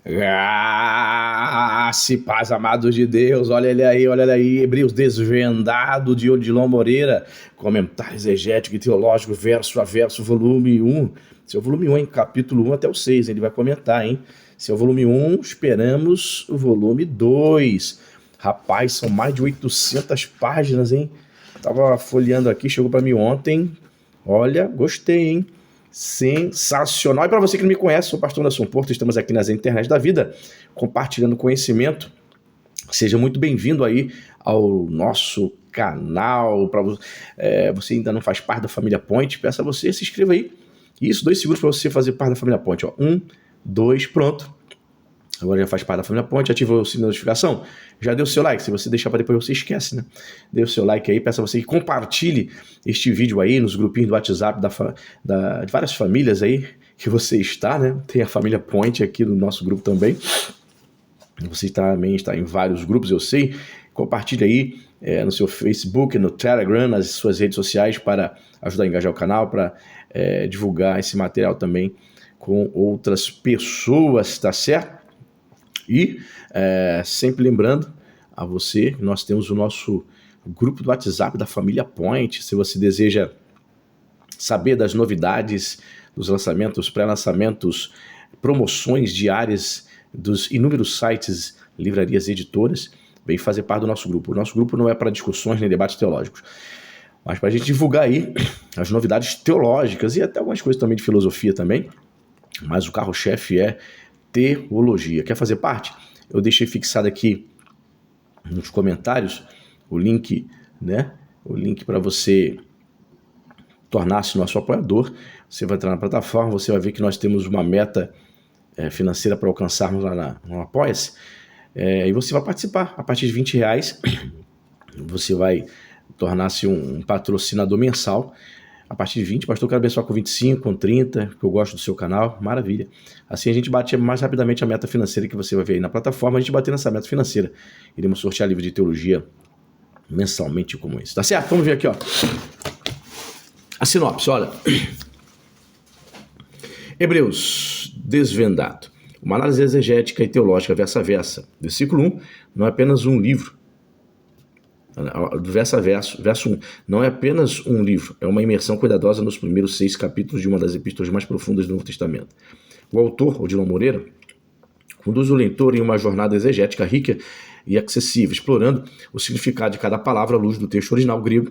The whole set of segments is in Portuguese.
Graça e paz, amados de Deus, olha ele aí, Hebreus desvendado de Odilon Moreira, comentário exegético e teológico, verso a verso, volume 1. Seu volume 1, hein? Capítulo 1 até o 6, ele vai comentar, hein? Seu volume 1, esperamos o volume 2. Rapaz, são mais de 800 páginas, hein? Tava folheando aqui, chegou para mim ontem. Olha, gostei, hein? Sensacional. E para você que não me conhece, sou o pastor Anderson Porto, estamos aqui nas internet da vida, compartilhando conhecimento. Seja muito bem-vindo aí ao nosso canal. Para você ainda não faz parte da família Point, peço a você, se inscreva aí. Isso, 2 segundos para você fazer parte da família Point. 1, 2, pronto. Agora já faz parte da família Ponte, ativou o sininho de notificação, já deu o seu like, se você deixar para depois você esquece, né? Dê o seu like aí, peço a você que compartilhe este vídeo aí nos grupinhos do WhatsApp de várias famílias aí que você está, né? Tem a família Ponte aqui no nosso grupo também, você também está em vários grupos, eu sei. Compartilhe aí no seu Facebook, no Telegram, nas suas redes sociais para ajudar a engajar o canal, para divulgar esse material também com outras pessoas, tá certo? E sempre lembrando a você que nós temos o nosso grupo do WhatsApp da família Point. Se você deseja saber das novidades, dos lançamentos, pré-lançamentos, promoções diárias dos inúmeros sites, livrarias e editoras, vem fazer parte do nosso grupo. O nosso grupo não é para discussões nem debates teológicos, mas para a gente divulgar aí as novidades teológicas e até algumas coisas também de filosofia também. Mas o carro-chefe é teologia. Quer fazer parte? Eu deixei fixado aqui nos comentários o link, né? O link para você tornar-se nosso apoiador. Você vai entrar na plataforma, você vai ver que nós temos uma meta financeira para alcançarmos lá no Apoia-se. E você vai participar. A partir de R$20, você vai tornar-se um patrocinador mensal. A partir de 20, pastor, eu quero abençoar com 25, com 30, que eu gosto do seu canal, maravilha. Assim a gente bate mais rapidamente a meta financeira que você vai ver aí na plataforma. A gente bater nessa meta financeira, iremos sortear livro de teologia mensalmente como esse, tá certo? Vamos ver aqui, ó. A sinopse, olha. Hebreus desvendado. Uma análise exegética e teológica verso a verso. Versículo 1, não é apenas um livro. Do verso a verso, verso 1, não é apenas um livro, é uma imersão cuidadosa nos primeiros 6 capítulos de uma das epístolas mais profundas do Novo Testamento. O autor, Odilon Moreira, conduz o leitor em uma jornada exegética rica e acessível, explorando o significado de cada palavra à luz do texto original grego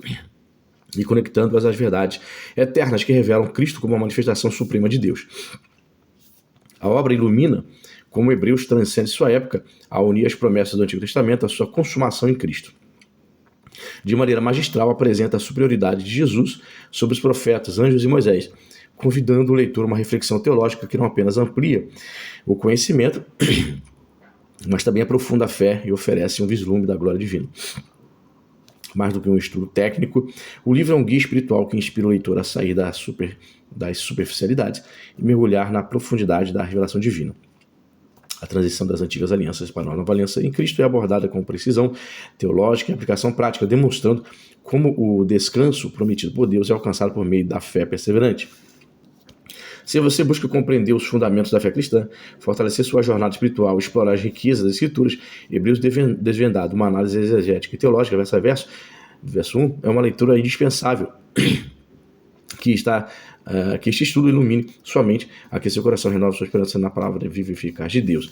e conectando-as às verdades eternas que revelam Cristo como a manifestação suprema de Deus. A obra ilumina como Hebreus transcende sua época a unir as promessas do Antigo Testamento à sua consumação em Cristo. De maneira magistral, apresenta a superioridade de Jesus sobre os profetas, anjos e Moisés, convidando o leitor a uma reflexão teológica que não apenas amplia o conhecimento, mas também aprofunda a fé e oferece um vislumbre da glória divina. Mais do que um estudo técnico, o livro é um guia espiritual que inspira o leitor a sair das superficialidades e mergulhar na profundidade da revelação divina. A transição das antigas alianças para a nova aliança em Cristo é abordada com precisão teológica e aplicação prática, demonstrando como o descanso prometido por Deus é alcançado por meio da fé perseverante. Se você busca compreender os fundamentos da fé cristã, fortalecer sua jornada espiritual, explorar as riquezas das Escrituras, Hebreus desvendado, uma análise exegética e teológica, verso a verso, verso 1, é uma leitura indispensável que este estudo ilumine sua mente, aqueça seu coração, renova sua esperança na palavra viva e eficaz de Deus.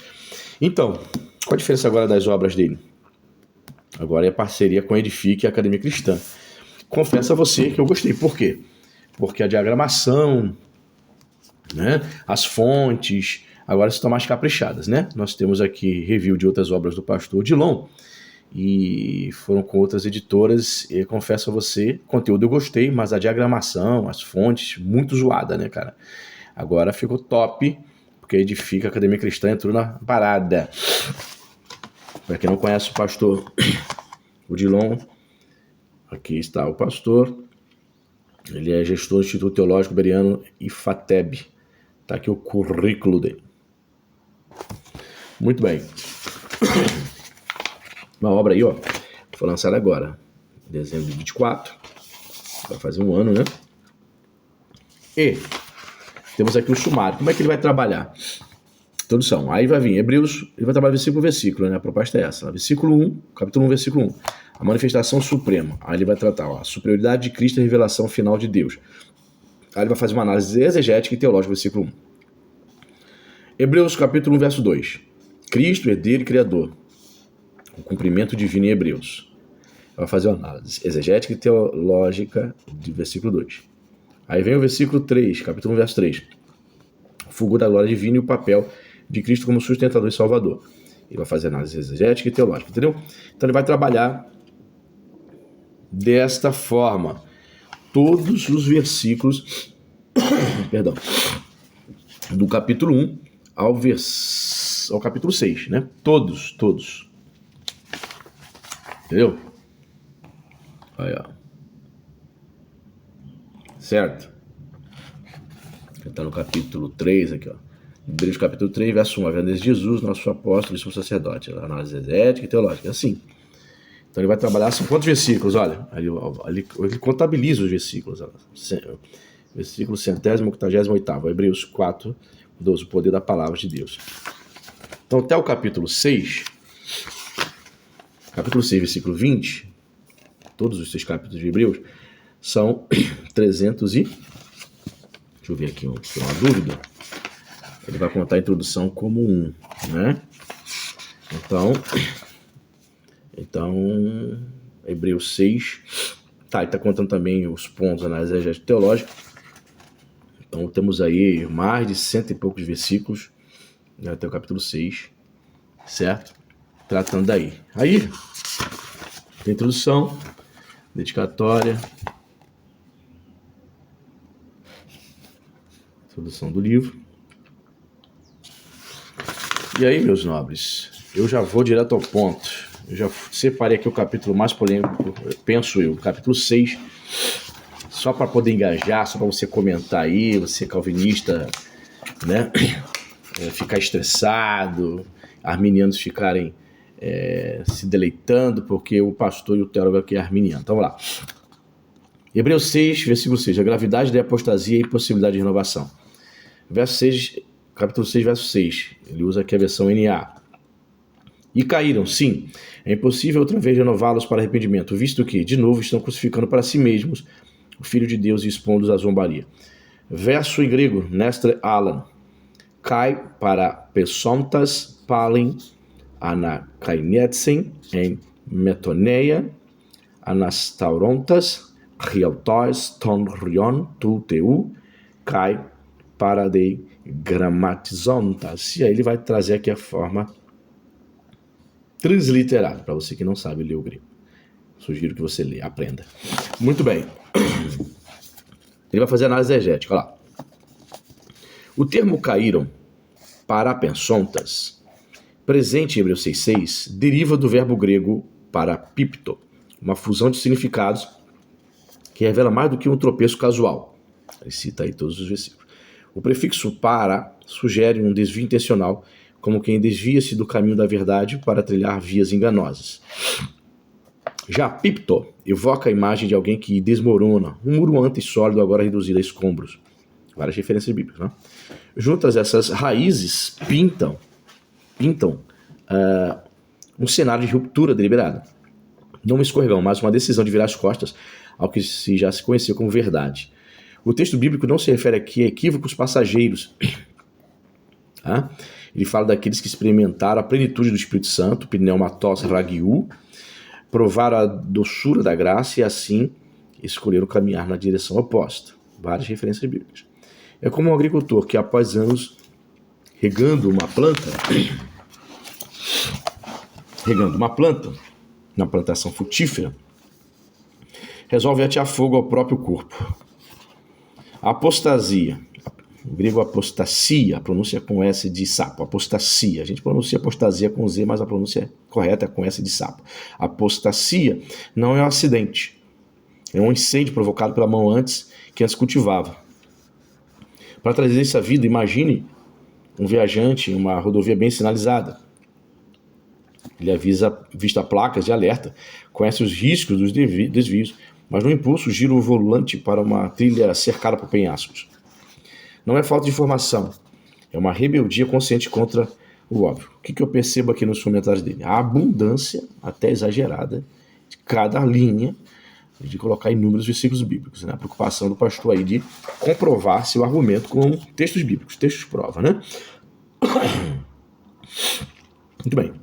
Então, qual a diferença agora das obras dele? Agora é a parceria com a Edifique e a Academia Cristã. Confesso a você que eu gostei. Por quê? Porque a diagramação, né, as fontes, agora estão mais caprichadas, né? Nós temos aqui review de outras obras do pastor Odilon, e foram com outras editoras, e confesso a você, conteúdo eu gostei, mas a diagramação, as fontes, muito zoada, né, cara? Agora ficou top, porque Edifica a Academia Cristã entrou na parada. Para quem não conhece o pastor Odilon, aqui está o pastor, ele é gestor do Instituto Teológico Bereano IFATEB, tá aqui o currículo dele. Muito bem. Uma obra aí, ó, foi lançada agora, em dezembro de 24, vai fazer um ano, né? E temos aqui o sumário. Como é que ele vai trabalhar? Introdução. Aí vai vir Hebreus, ele vai trabalhar versículo por versículo, né? A proposta é essa. Versículo 1, capítulo 1, versículo 1. A manifestação suprema. Aí ele vai tratar a superioridade de Cristo e a revelação final de Deus. Aí ele vai fazer uma análise exegética e teológica, versículo 1. Hebreus, capítulo 1, verso 2. Cristo, herdeiro e criador. O cumprimento divino em Hebreus. Vai fazer uma análise exegética e teológica de versículo 2. Aí vem o versículo 3, capítulo 1, verso 3. O fulgor da glória divina e o papel de Cristo como sustentador e salvador. Ele vai fazer análise exegética e teológica, entendeu? Então ele vai trabalhar desta forma todos os versículos perdão, do capítulo 1 ao capítulo 6, né? Todos. Entendeu? Aí, ó. Certo? Está no capítulo 3 aqui, ó. Hebreus capítulo 3, verso 1. A verdade de Jesus, nosso apóstolo e sumo sacerdote. Análise exegética e teológica. Assim. Então ele vai trabalhar assim, quantos versículos? Olha, ele contabiliza os versículos. Olha. Versículo 188, Hebreus 4, 12. O poder da palavra de Deus. Então até o capítulo 6, versículo 20, todos os 6 capítulos de Hebreus, são 300 e... Deixa eu ver aqui uma dúvida. Ele vai contar a introdução como 1, né? Então Hebreus 6, ele está contando também os pontos da análise exegética teológica. Então temos aí mais de 100 e poucos versículos, né, até o capítulo 6, certo? Tratando daí. Aí, tem introdução, dedicatória, introdução do livro. E aí, meus nobres, eu já vou direto ao ponto. Eu já separei aqui o capítulo mais polêmico, penso eu, o capítulo 6, só para poder engajar, só para você comentar aí, você calvinista, né, ficar estressado, arminianos ficarem se deleitando, porque o pastor e o teólogo aqui é arminiano. Então, vamos lá. Hebreus 6, versículo 6, a gravidade da apostasia e impossibilidade de renovação. Verso 6, capítulo 6, verso 6, ele usa aqui a versão NA. E caíram, sim, é impossível outra vez renová-los para arrependimento, visto que, de novo, estão crucificando para si mesmos o Filho de Deus e expondo-os à zombaria. Verso em grego, Nestre Alan, kai para pesontas palin anakainetsen em metoneia anastaurontas riautois ton rion tu teu kai para de gramatizontas. E aí ele vai trazer aqui a forma transliterada, para você que não sabe ler o grego. Sugiro que você leia, aprenda. Muito bem. Ele vai fazer análise exegética, olha lá. O termo caíram, parapensontas, presente em Hebreus 6,6, deriva do verbo grego parapipto, uma fusão de significados que revela mais do que um tropeço casual. Ele cita aí todos os versículos. O prefixo para sugere um desvio intencional, como quem desvia-se do caminho da verdade para trilhar vias enganosas. Já pipto evoca a imagem de alguém que desmorona, um muro antes sólido agora reduzido a escombros. Várias referências bíblicas, né? Juntas, essas raízes pintam um cenário de ruptura deliberada. Não um escorregão, mas uma decisão de virar as costas ao que já se conheceu como verdade. O texto bíblico não se refere aqui a equívocos passageiros. Tá? Ele fala daqueles que experimentaram a plenitude do Espírito Santo, pneumatos ragiu, provaram a doçura da graça e assim escolheram caminhar na direção oposta. Várias referências bíblicas. É como um agricultor que, após anos regando uma planta, na plantação frutífera, resolve atear fogo ao próprio corpo. A apostasia, o grego apostasia, a pronúncia com S de sapo, apostasia. A gente pronuncia apostasia com Z, mas a pronúncia correta é com S de sapo. Apostasia não é um acidente, é um incêndio provocado pela mão que antes cultivava. Para trazer isso à vida, imagine um viajante em uma rodovia bem sinalizada. Ele vista placas de alerta, conhece os riscos dos desvios, mas no impulso gira o volante para uma trilha cercada por penhascos. Não é falta de informação, É uma rebeldia consciente contra o óbvio. O que eu percebo aqui nos comentários dele? A abundância, até exagerada, de cada linha, de colocar inúmeros versículos bíblicos. Né? A preocupação do pastor aí de comprovar seu argumento com textos bíblicos, textos prova, né? Muito bem.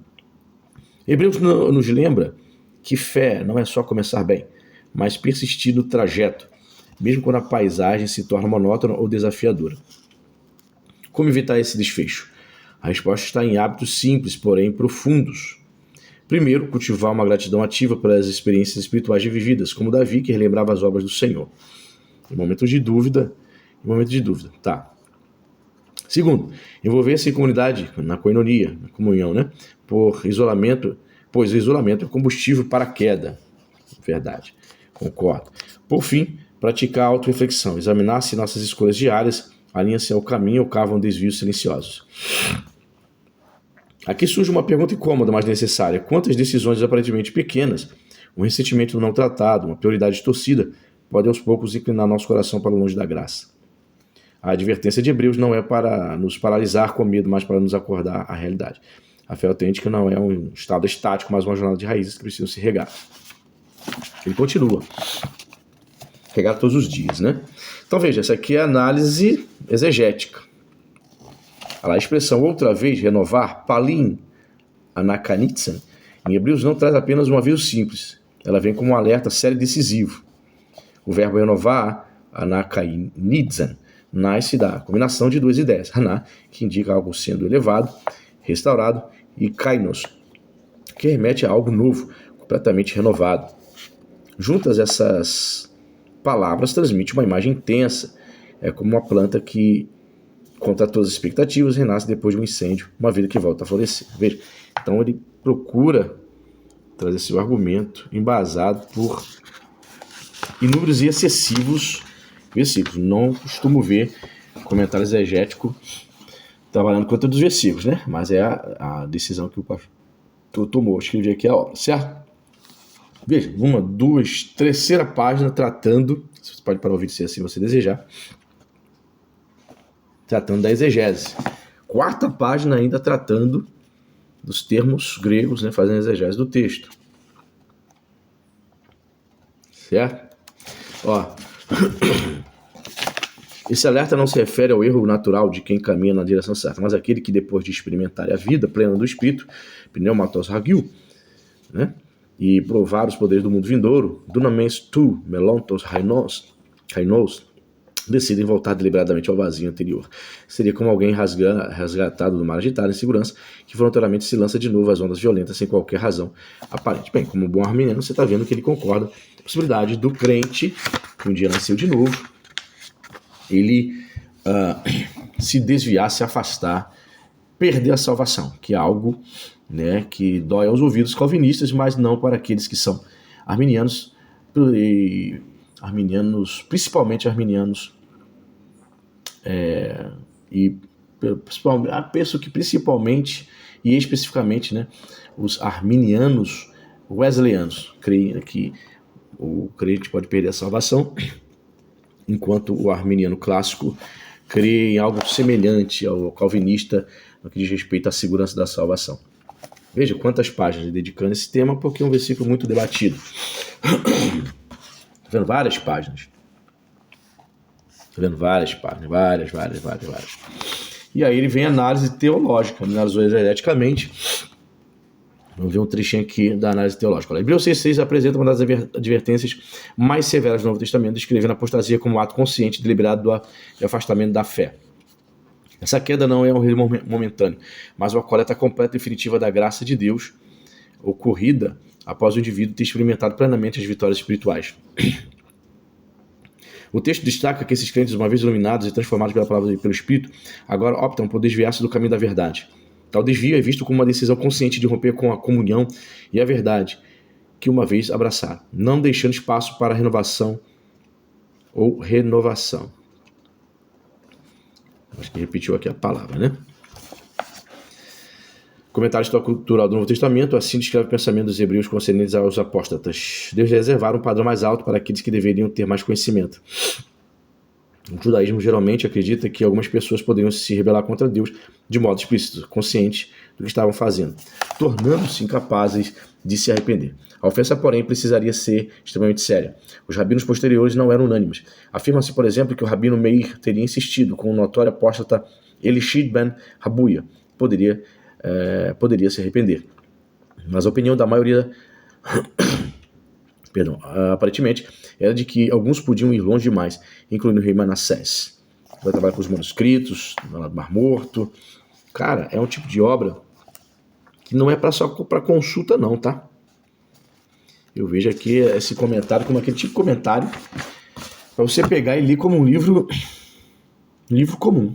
Hebreus nos lembra que fé não é só começar bem, mas persistir no trajeto, mesmo quando a paisagem se torna monótona ou desafiadora. Como evitar esse desfecho? A resposta está em hábitos simples, porém profundos. Primeiro, cultivar uma gratidão ativa pelas experiências espirituais vividas, como Davi, que relembrava as obras do Senhor. Em momentos de dúvida, tá. Segundo, envolver-se em comunidade, na koinonia, na comunhão, né? Pois o isolamento é combustível para a queda. Verdade, concordo. Por fim, praticar a autorreflexão, examinar se nossas escolhas diárias alinham-se ao caminho ou cavam desvios silenciosos. Aqui surge uma pergunta incômoda, mas necessária. Quantas decisões aparentemente pequenas, um ressentimento não tratado, uma prioridade distorcida, podem aos poucos inclinar nosso coração para longe da graça? A advertência de Hebreus não é para nos paralisar com medo, mas para nos acordar à realidade. A fé autêntica não é um estado estático, mas uma jornada de raízes que precisam se regar. Ele continua. Regar todos os dias, né? Então veja, essa aqui é a análise exegética. A expressão outra vez, renovar, palim, anakanitsan, em Hebreus não traz apenas um aviso simples. Ela vem como um alerta sério e decisivo. O verbo renovar, anakanitsan, nasce da combinação de duas ideias. Haná, que indica algo sendo elevado, restaurado, e kainos, que remete a algo novo, completamente renovado. Juntas essas palavras transmitem uma imagem intensa. É como uma planta que, contra todas as expectativas, renasce depois de um incêndio, uma vida que volta a florescer. Veja, então ele procura trazer seu argumento embasado por inúmeros e excessivos versículos. Não costumo ver comentário exegético trabalhando contra dos versículos, né? Mas é a decisão que o pastor tomou. Escrevi aqui a obra, certo? Veja, 1, 2, terceira página tratando, você pode parar o vídeo se assim você desejar, tratando da exegese. 4ª página ainda tratando dos termos gregos, né, fazendo a exegese do texto. Certo? Ó, esse alerta não se refere ao erro natural de quem caminha na direção certa, mas aquele que depois de experimentar a vida plena do Espírito, pneumatos hagiu, né, e provar os poderes do mundo vindouro, dunamis tu, melontos rainos, decidem voltar deliberadamente ao vazio anterior. Seria como alguém resgatado do mar agitado em segurança, que voluntariamente se lança de novo às ondas violentas sem qualquer razão aparente. Bem, como bom arminiano, você está vendo que ele concorda com a possibilidade do crente, que um dia nasceu de novo, ele se desviar, se afastar, perder a salvação, que é algo, né, que dói aos ouvidos calvinistas, mas não para aqueles que são arminianos, principalmente arminianos, e penso que principalmente e especificamente, né, os arminianos wesleyanos creem que o crente pode perder a salvação, enquanto o arminiano clássico crê em algo semelhante ao calvinista no que diz respeito à segurança da salvação. Veja quantas páginas dedicando esse tema, porque é um versículo muito debatido. Estou vendo várias páginas. Várias. E aí ele vem a análise teológica, analisou exegeticamente. Vamos ver um trechinho aqui da análise teológica. Hebreus 6,6 apresenta uma das advertências mais severas do Novo Testamento, descrevendo a apostasia como um ato consciente e deliberado de afastamento da fé. Essa queda não é um rio momentâneo, mas uma coleta completa e definitiva da graça de Deus, ocorrida após o indivíduo ter experimentado plenamente as vitórias espirituais. O texto destaca que esses crentes, uma vez iluminados e transformados pela palavra e pelo Espírito, agora optam por desviar-se do caminho da verdade. Tal desvio é visto como uma decisão consciente de romper com a comunhão e a verdade que uma vez abraçaram, não deixando espaço para renovação ou renovação. Acho que repetiu aqui a palavra, né? Comentário histórico-cultural do Novo Testamento assim descreve o pensamento dos hebreus concernentes aos apóstatas. Deus reservara um padrão mais alto para aqueles que deveriam ter mais conhecimento. O judaísmo geralmente acredita que algumas pessoas poderiam se rebelar contra Deus de modo explícito, conscientes do que estavam fazendo, tornando-se incapazes de se arrepender. A ofensa, porém, precisaria ser extremamente séria. Os rabinos posteriores não eram unânimes. Afirma-se, por exemplo, que o rabino Meir teria insistido com o notório apóstata Elishid ben Rabuia. Poderia se arrepender. Mas a opinião da maioria, aparentemente, era de que alguns podiam ir longe demais, incluindo o rei Manassés. Vai trabalhar com os manuscritos, do Mar Morto. Cara, é um tipo de obra que não é só para consulta não, tá? Eu vejo aqui esse comentário como aquele tipo de comentário para você pegar e ler como um livro comum.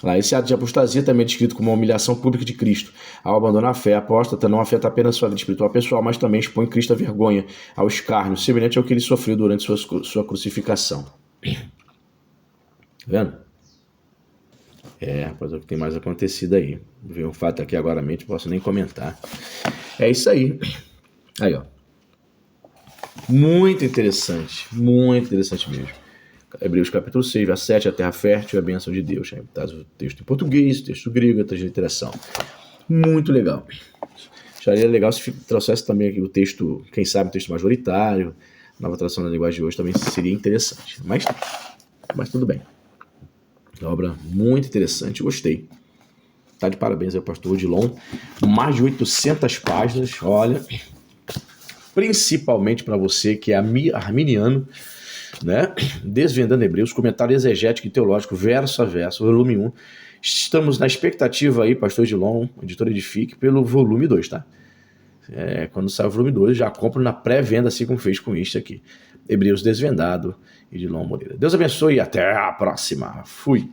Lá, esse ato de apostasia também é descrito como uma humilhação pública de Cristo. Ao abandonar a fé, a apóstata não afeta apenas sua vida espiritual pessoal, mas também expõe Cristo à vergonha, ao escárnio, semelhante ao que ele sofreu durante sua crucificação. Tá vendo? Rapaz, é o que tem mais acontecido aí. Vou ver um fato aqui agora, não posso nem comentar. É isso aí. Aí, ó. Muito interessante mesmo. Hebreus capítulo 6, verso 7, a terra fértil e a bênção de Deus. Aí tá o texto em português, o texto grego, a transliteração. Muito legal. Acharia legal se trouxesse também aqui o texto, quem sabe o texto majoritário, nova tradução da linguagem de hoje também seria interessante. Mas tudo bem. Obra muito interessante, gostei. Tá de parabéns ao pastor Odilon. Mais de 800 páginas, olha. Principalmente para você que é arminiano, né? Desvendando Hebreus, comentário exegético e teológico, verso a verso, volume 1. Estamos na expectativa aí, pastor Odilon, editora Edifique, pelo volume 2, tá? Quando sai o volume 2, já compro na pré-venda, assim como fez com isso aqui. Hebreus Desvendado, Odilon Moreira. Deus abençoe e até a próxima. Fui.